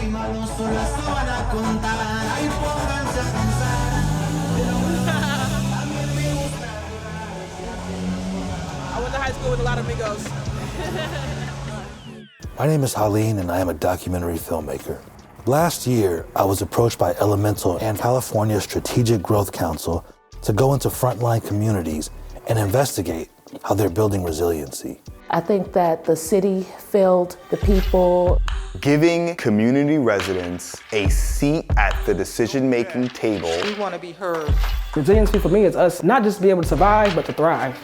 I went to high school with a lot of amigos. My name is Haleen, and I am a documentary filmmaker. Last year, I was approached by Elemental and California Strategic Growth Council to go into frontline communities and investigate how they're building resiliency. I think that the city failed the people. Giving community residents a seat at the decision-making table. We want to be heard. Resiliency for me is us not just be able to survive, but to thrive.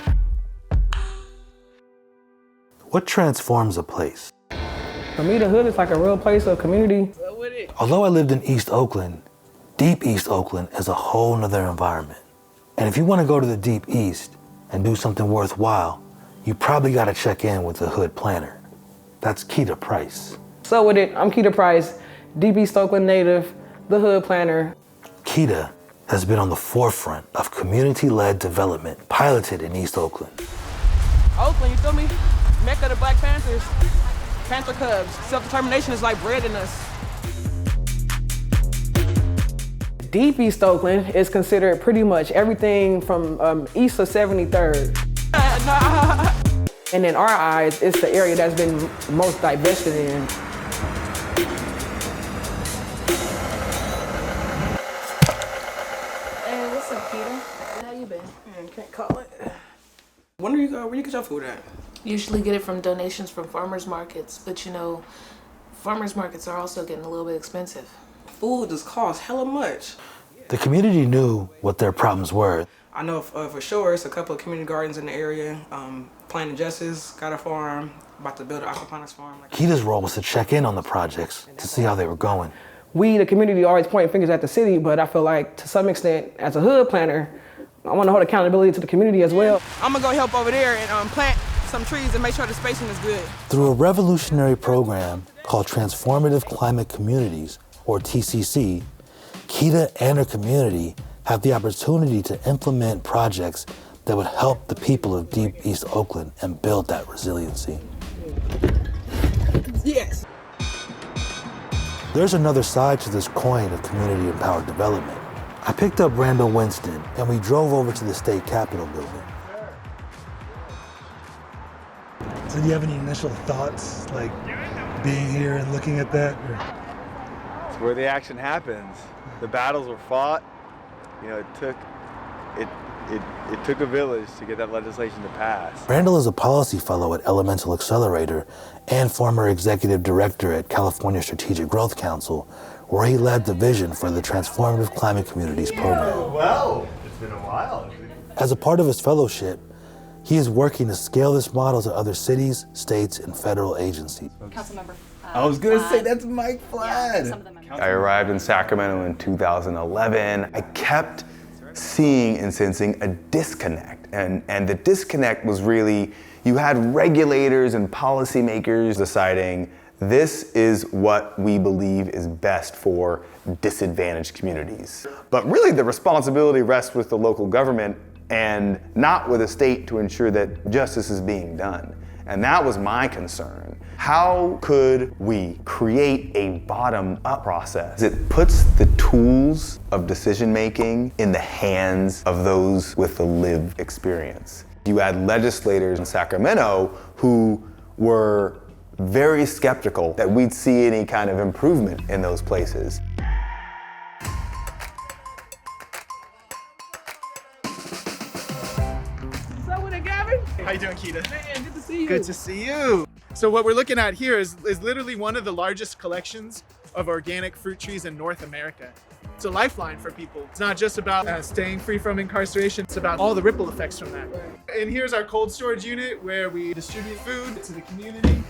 What transforms a place? For me, the hood is like a real place of community. Although I lived in East Oakland, Deep East Oakland is a whole nother environment. And if you want to go to the Deep East and do something worthwhile, you probably got to check in with the hood planner. That's Keita Price. So with it, I'm Keita Price, Deep East Oakland native, the hood planner. Keita has been on the forefront of community-led development piloted in East Oakland. Oakland, you feel me? Mecca of the Black Panthers. Panther Cubs. Self-determination is like bread in us. Deep East Oakland is considered pretty much everything from east of 73rd. And in our eyes, it's the area that's been most divested in. Hey, what's up, Peter? How you been? Can't call it. Where you get your food at? Usually get it from donations from farmers markets, but you know, farmers markets are also getting a little bit expensive. Food just costs hella much. The community knew what their problems were. I know for sure it's a couple of community gardens in the area. Plain and Justice got a farm, about to build an aquaponics farm. Keita's role was to check in on the projects to see how they were going. We, the community, always point fingers at the city, but I feel like to some extent, as a hood planner, I want to hold accountability to the community as well. I'm gonna go help over there and plant some trees and make sure the spacing is good. Through a revolutionary program called Transformative Climate Communities, or TCC, Keita and her community have the opportunity to implement projects that would help the people of Deep East Oakland and build that resiliency. Yes. There's another side to this coin of community-empowered development. I picked up Randall Winston, and we drove over to the state capitol building. So do you have any initial thoughts, like being here and looking at that? It's where the action happens. The battles were fought. You know, it took a village to get that legislation to pass. Randall is a policy fellow at Elemental Accelerator and former executive director at California Strategic Growth Council, where he led the vision for the Transformative Climate Communities program. Well, it's been a while. As a part of his fellowship, he is working to scale this model to other cities, states, and federal agencies. Councilmember. I was gonna say, that's Mike Flad. Yeah, I arrived in Sacramento in 2011. I kept seeing and sensing a disconnect. And the disconnect was really, you had regulators and policymakers deciding this is what we believe is best for disadvantaged communities. But really the responsibility rests with the local government and not with the state to ensure that justice is being done. And that was my concern. How could we create a bottom-up process that puts the tools of decision-making in the hands of those with the lived experience? You had legislators in Sacramento who were very skeptical that we'd see any kind of improvement in those places. How you doing, Keita? Man, good to see you. Good to see you. So what we're looking at here is literally one of the largest collections of organic fruit trees in North America. It's a lifeline for people. It's not just about staying free from incarceration, it's about all the ripple effects from that. And here's our cold storage unit where we distribute food to the community.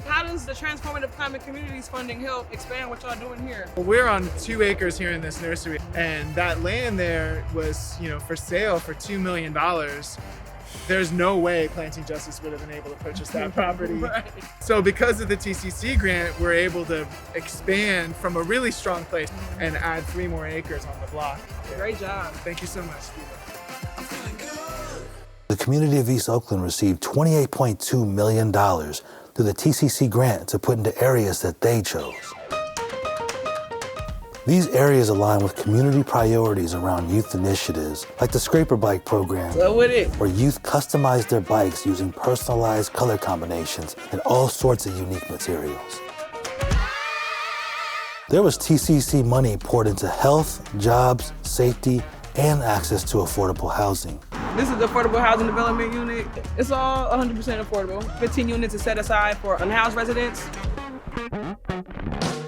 How does the Transformative Climate Communities funding help expand what y'all doing here? Well, we're on 2 acres here in this nursery, and that land there was, for sale for $2 million. There's no way Planting Justice would have been able to purchase that property. Right. So because of the TCC grant, we're able to expand from a really strong place and add 3 more acres on the block. Great job. Thank you so much, Keita. The community of East Oakland received $28.2 million through the TCC grant to put into areas that they chose. These areas align with community priorities around youth initiatives, like the Scraper Bike program, where youth customize their bikes using personalized color combinations and all sorts of unique materials. There was TCC money poured into health, jobs, safety, and access to affordable housing. This is the Affordable Housing Development Unit. It's all 100% affordable. 15 units is set aside for unhoused residents.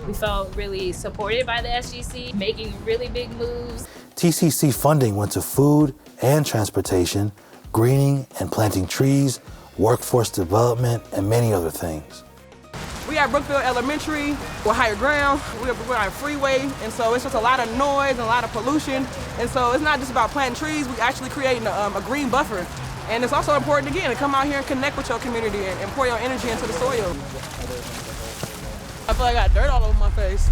We felt really supported by the SGC, making really big moves. TCC funding went to food and transportation, greening and planting trees, workforce development, and many other things. We have Brookfield Elementary with higher ground. We're on a freeway, and so it's just a lot of noise and a lot of pollution. And so it's not just about planting trees, we actually creating a green buffer. And it's also important, again, to come out here and connect with your community and pour your energy into the soil. I feel like I got dirt all over my face.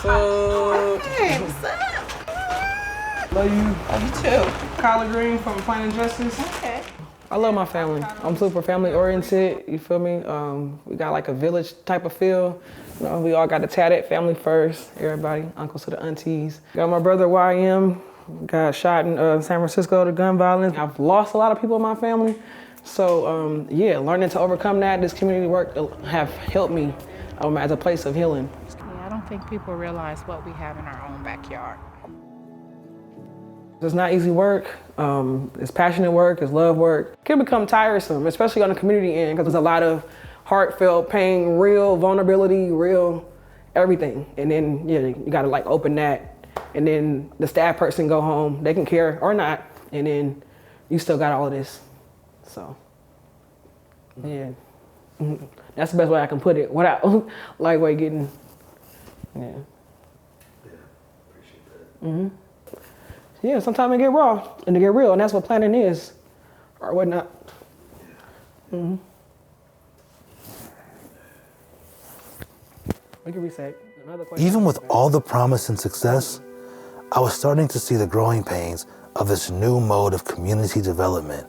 So, Hey, what's up? love you. You too. Collard Green from Plain Justice. Okay. I love my family. I'm super family oriented, you feel me? We got like a village type of feel. You know, we all got the tatted family first, everybody, uncles to the aunties. Got my brother YM, got shot in San Francisco to gun violence. I've lost a lot of people in my family. So yeah, learning to overcome that, this community work have helped me as a place of healing. Yeah, I don't think people realize what we have in our own backyard. It's not easy work, it's passionate work, it's love work. It can become tiresome, especially on the community end, because there's a lot of heartfelt pain, real vulnerability, real everything. And then yeah, you gotta like open that, and then the staff person go home, they can care or not, and then you still got all of this. So, yeah, that's the best way I can put it without lightweight getting, yeah. Yeah, appreciate that. Yeah, sometimes it get raw and it get real, and that's what planning is, or whatnot. We can reset. Another question. Even with all the promise and success, I was starting to see the growing pains of this new mode of community development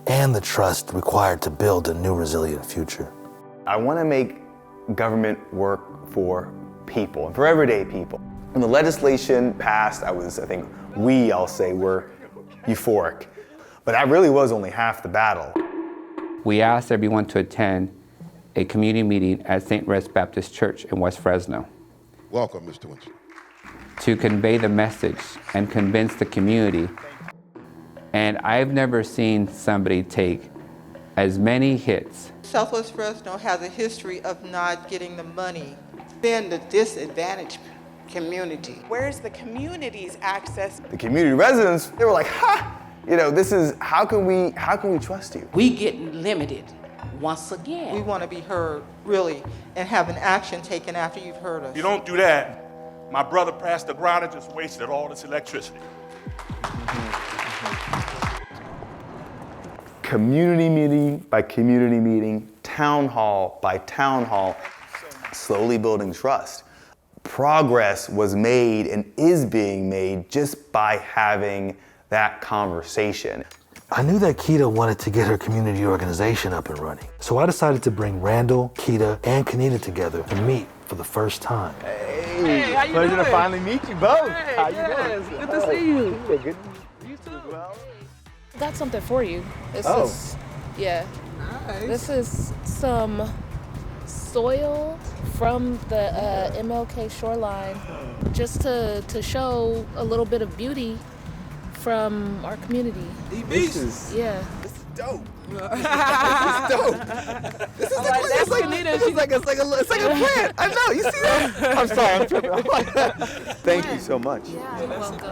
and the trust required to build a new resilient future. I want to make government work for people, for everyday people. When the legislation passed, I'll say, were euphoric. But that really was only half the battle. We asked everyone to attend a community meeting at St. Rez Baptist Church in West Fresno. Welcome, Mr. Winston. To convey the message and convince the community. And I've never seen somebody take as many hits. Southwest Fresno has a history of not getting the money. Then the disadvantaged community. Where's the community's access? The community residents, they were like, ha! You know, this is, how can we trust you? We get limited once again. We want to be heard, really, and have an action taken after you've heard us. If you don't do that, my brother passed the ground and just wasted all this electricity. Community meeting by community meeting, town hall by town hall, slowly building trust. Progress was made and is being made just by having that conversation. I knew that Keita wanted to get her community organization up and running. So I decided to bring Randall, Keita, and Kanita together to meet for the first time. Hey, how you Pleasure doing? to finally meet you both. Hey, How you yes, doing? good to see you. Good. You too. Got something for you. This Oh. is, yeah. Nice. This is some soil from the MLK shoreline, just to show a little bit of beauty from our community. This is Yeah. dope. This is dope. This is That's Kanita. She's like, it's like a plant. I know. You see that? I'm sorry. I'm tripping. Thank you so much. Yeah, you're welcome.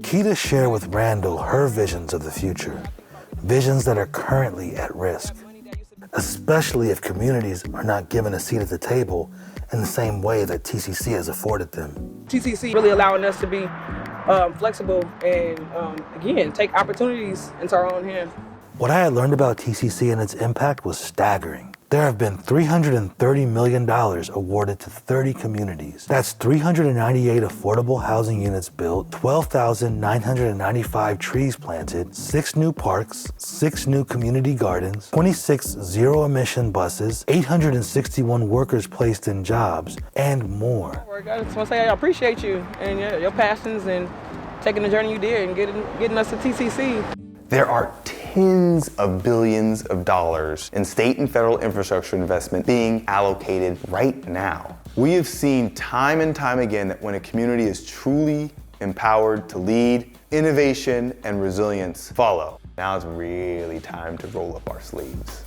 Keita shared with Randall her visions of the future, visions that are currently at risk, especially if communities are not given a seat at the table in the same way that TCC has afforded them. TCC really allowing us to be flexible and, again, take opportunities into our own hands. What I had learned about TCC and its impact was staggering. There have been $330 million awarded to 30 communities. That's 398 affordable housing units built, 12,995 trees planted, 6 new parks, 6 new community gardens, 26 zero-emission buses, 861 workers placed in jobs, and more. I just want to say I appreciate you and your passions and taking the journey you did and getting us to TCC. There are tens of billions of dollars in state and federal infrastructure investment being allocated right now. We have seen time and time again that when a community is truly empowered to lead, innovation and resilience follow. Now it's really time to roll up our sleeves.